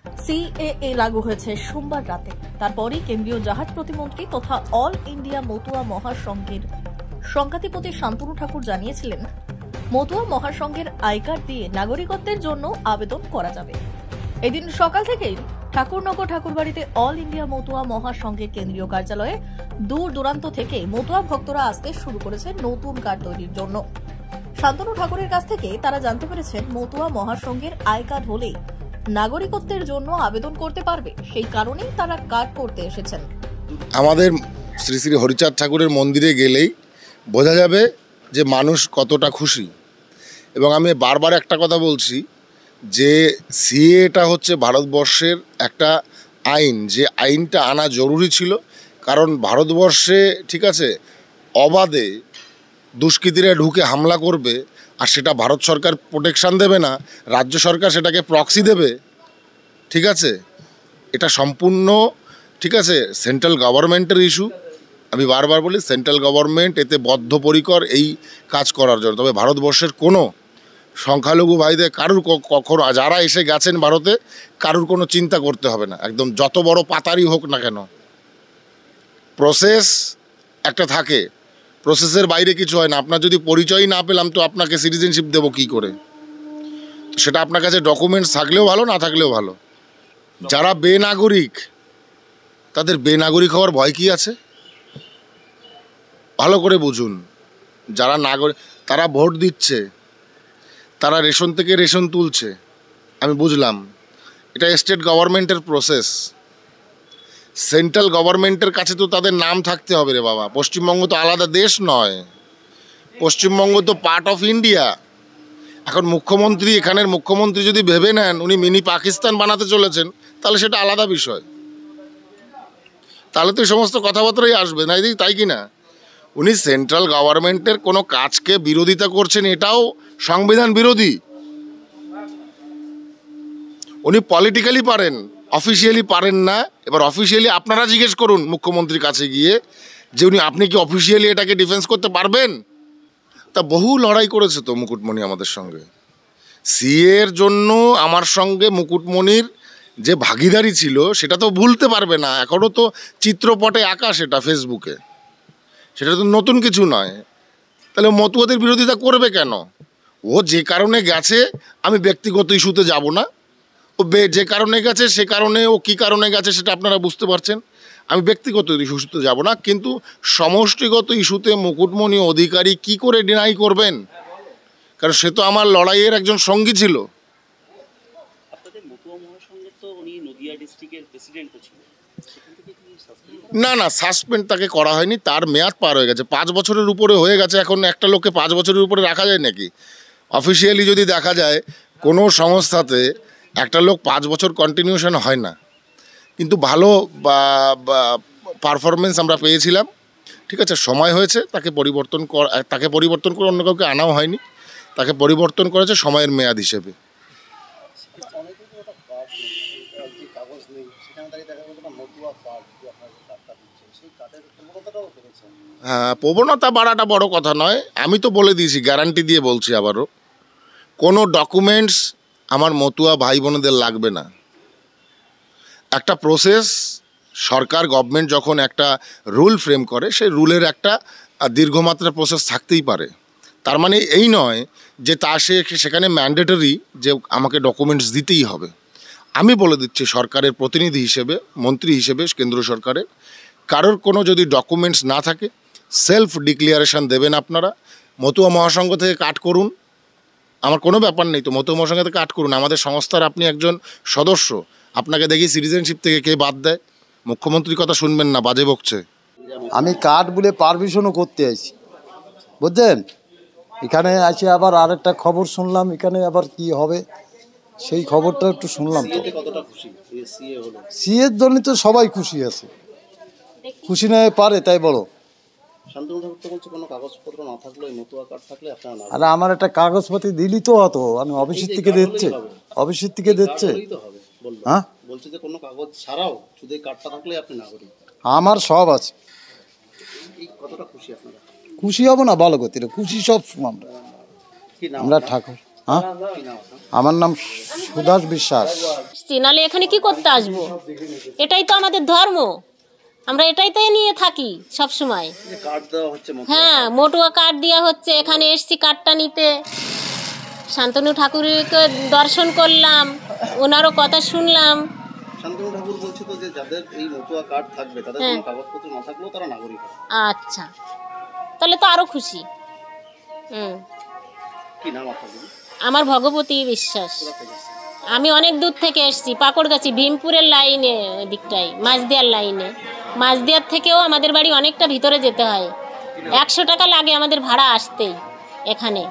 CAA লাগু হয়েছে সোমবার রাতে। তারপরই কেন্দ্রীয় জাহাজ প্রতিমন্ত্রী তথা অল ইন্ডিয়া মতুয়া মহাসংঘের সংঘাধিপতি শান্তনু ঠাকুর জানিয়েছিলেন, মতুয়া মহাসংঘের আই কার্ড দিয়ে নাগরিকত্বের জন্য আবেদন করা যাবে। এদিন সকাল থেকেই ঠাকুরনগর ঠাকুরবাড়িতে অল ইন্ডিয়া মতুয়া মহাসংঘের কেন্দ্রীয় কার্যালয়ে দূর দূরান্ত থেকে মতুয়া ভক্তরা আসতে শুরু করেছে নতুন কার্ড তৈরির জন্য। শান্তনু ঠাকুরের কাছ থেকে তারা জানতে পেরেছেন, মতুয়া মহাসংঘের আই কার্ড হলেই নাগরিকত্বের জন্য আবেদন করতে পারবে, সেই কারণেই তারা কার্ড করতে এসেছেন। আমাদের শ্রী শ্রী হরিচাঁদ ঠাকুরের মন্দিরে গেলেই বোঝা যাবে যে মানুষ কতটা খুশি। এবং আমি বারবার একটা কথা বলছি যে সিএটা হচ্ছে ভারতবর্ষের একটা আইন, যে আইনটা আনা জরুরি ছিল। কারণ ভারতবর্ষে ঠিক আছে অবাধে দুষ্কৃতীরা ঢুকে হামলা করবে, আর সেটা ভারত সরকার প্রোটেকশান দেবে না, রাজ্য সরকার সেটাকে প্রক্সি দেবে। ঠিক আছে, এটা সম্পূর্ণ ঠিক আছে সেন্ট্রাল গভর্নমেন্টের ইস্যু। আমি বারবার বলি সেন্ট্রাল গভর্নমেন্ট এতে বদ্ধপরিকর এই কাজ করার জন্য। তবে ভারতবর্ষের কোনো সংখ্যালঘু ভাইদের কারুর কখনো, যারা এসে গেছেন ভারতে, কারুর কোনো চিন্তা করতে হবে না। একদম যত বড় পাতারই হোক না কেন, প্রসেস একটা থাকে, প্রসেসের বাইরে কিছু হয় না। আপনার যদি পরিচয়ই না পেলাম তো আপনাকে সিটিজেনশিপ দেবো কী করে? তো সেটা আপনার কাছে ডকুমেন্টস থাকলেও ভালো, না থাকলেও ভালো। যারা বেনাগরিক, তাদের বেনাগরিক হওয়ার ভয় কী আছে? ভালো করে বুঝুন। যারা নাগরিক, তারা ভোট দিচ্ছে, তারা রেশন থেকে রেশন তুলছে, আমি বুঝলাম, এটা স্টেট গভর্নমেন্টের প্রসেস। সেন্ট্রাল গভর্নমেন্টের কাছে তো তাদের নাম থাকতে হবে রে বাবা। পশ্চিমবঙ্গ তো আলাদা দেশ নয়, পশ্চিমবঙ্গ তো পার্ট অফ ইন্ডিয়া। এখন মুখ্যমন্ত্রী, এখানের মুখ্যমন্ত্রী যদি ভেবে নেন উনি মিনি পাকিস্তান বানাতে চলেছেন, তাহলে সেটা আলাদা বিষয়। তাহলে তো এই সমস্ত কথাবার্তাই আসবে না, তাই কি না? উনি সেন্ট্রাল গভর্নমেন্টের কোনো কাজকে বিরোধিতা করছেন, এটাও সংবিধান বিরোধী। উনি পলিটিক্যালি পারেন, অফিসিয়ালি পারেন না। এবার অফিসিয়ালি আপনারা জিজ্ঞেস করুন মুখ্যমন্ত্রীর কাছে গিয়ে যে আপনি কি অফিসিয়ালি এটাকে ডিফেন্স করতে পারবেন? তা বহু লড়াই করেছে তো মুকুটমণি আমাদের সঙ্গে। সিএর জন্য আমার সঙ্গে মুকুটমণির যে ভাগিদারি ছিল সেটা তো ভুলতে পারবে না। এখনও তো চিত্রপটে আঁকা সেটা ফেসবুকে, সেটা তো নতুন কিছু নয়। তাহলে মতুয়াদের বিরোধিতা করবে কেন? ও যে কারণে গেছে, আমি ব্যক্তিগত ইস্যুতে যাব না। ও যে কারণে গেছে সে কারণে, ও কী কারণে গেছে সেটা আপনারা বুঝতে পারছেন। আমি ব্যক্তিগত ইস্যুতে যাব না, কিন্তু সমষ্টিগত ইস্যুতে মুকুটমণি অধিকারী কি করে ডিনাই করবেন? কারণ সে তো আমার লড়াইয়ের একজন সঙ্গী ছিল। না না, সাসপেন্ড তাকে করা হয়নি, তার মেয়াদ পার হয়ে গেছে, 5 বছরের উপরে হয়ে গেছে। এখন একটা লোককে 5 বছরের উপরে রাখা যায় নাকি? অফিসিয়ালি যদি দেখা যায় কোনো সংস্থাতে একটা লোক 5 বছর কন্টিনিউশন হয় না। কিন্তু ভালো পারফরমেন্স আমরা পেয়েছিলাম। ঠিক আছে, সময় হয়েছে তাকে পরিবর্তন করে অন্য কাউকে আনাও হয়নি, তাকে পরিবর্তন করেছে সময়ের মেয়াদ হিসেবে। হ্যাঁ, প্রবণতা বাড়াটা বড় কথা নয়। আমি তো বলে দিয়েছি, গ্যারান্টি দিয়ে বলছি আবারও, কোনো ডকুমেন্টস আমার মতুয়া ভাই বোনেদের লাগবে না। একটা প্রসেস, সরকার গভর্নমেন্ট যখন একটা রুল ফ্রেম করে, সেই রুলের একটা দীর্ঘমাত্রার প্রসেস থাকতেই পারে। তার মানে এই নয় যে সেখানে ম্যান্ডেটরি যে আমাকে ডকুমেন্টস দিতেই হবে। আমি বলে দিচ্ছি সরকারের প্রতিনিধি হিসেবে, মন্ত্রী হিসেবে কেন্দ্র সরকারের, কারোর কোনো যদি ডকুমেন্টস না থাকে সেলফ ডিক্লিয়ারেশন দেবেন আপনারা। মতুয়া মহাসংঘ থেকে কাট করুন, আমার কোনো ব্যাপার নেই তো, মতুয়া মহাসংঘ থেকে কাট করুন। আমাদের সংস্থার আপনি একজন সদস্য, আপনাকে দেখি সিটিজেনশিপ থেকে কে বাদ দেয়? মুখ্যমন্ত্রীর কথা শুনবেন না, বাজে বকছে। আমি কার্ড বলে পারমিশনও করতে আইছি, বুঝছেন? এখানে আসে আবার আরেকটা খবর শুনলাম, এখানে আবার কি হবে সেই খবরটা একটু শুনলাম। তো সিএর জন্য তো সবাই খুশি আছে, খুশি না পারে তাই বলো। আরে আমার একটা কাগজপত্র দিলি তো হতো, আমি অফিসের থেকে দিচ্ছে, অফিসের থেকে দিচ্ছে। হ্যাঁ, বলছে যে কোনো কাগজ ছাড়াও শুধু এই কার্ডটা থাকলে আপনি নাগরিক। আমার সব আছে। কতটা খুশি আপনারা? খুশি হব না ভালো করতে, খুশি সব আমরা ঠাকুর। হ্যাঁ, আমার নাম সুদাস বিশ্বাস। এসছি, নাহলে এখানে কি করতে আসবো? এটাই তো আমাদের ধর্ম, আমরা এটাইতেই নিয়ে থাকি সব সময়। হ্যাঁ, মটুয়া কার্ড দেওয়া হচ্ছে, এখানে এসছি কার্ডটা নিতে। শান্তনু ঠাকুরকে দর্শন করলাম, ওনারও কথা শুনলাম। শান্তনু ঠাকুর বলছে তো যে যাদের এই মতুয়া কার্ড থাকবে তাদের কোনো কাগজপত্র না থাকলেও তারা নাগরিক হবে। আচ্ছা, তাহলে তো আরো খুশি। কি নাম আপনার? আমার ভগবতী বিশ্বাস। আমি অনেক দূর থেকে এসেছি, পাকড়গাছি, ভীমপুরের লাইনে, ওই দিকটাই মাঝদিয়ার লাইনে। মাঝদিয়ার থেকেও আমাদের বাড়ি অনেকটা ভিতরে যেতে হয়, 100 টাকা লাগে আমাদের ভাড়া আসতেই এখানে।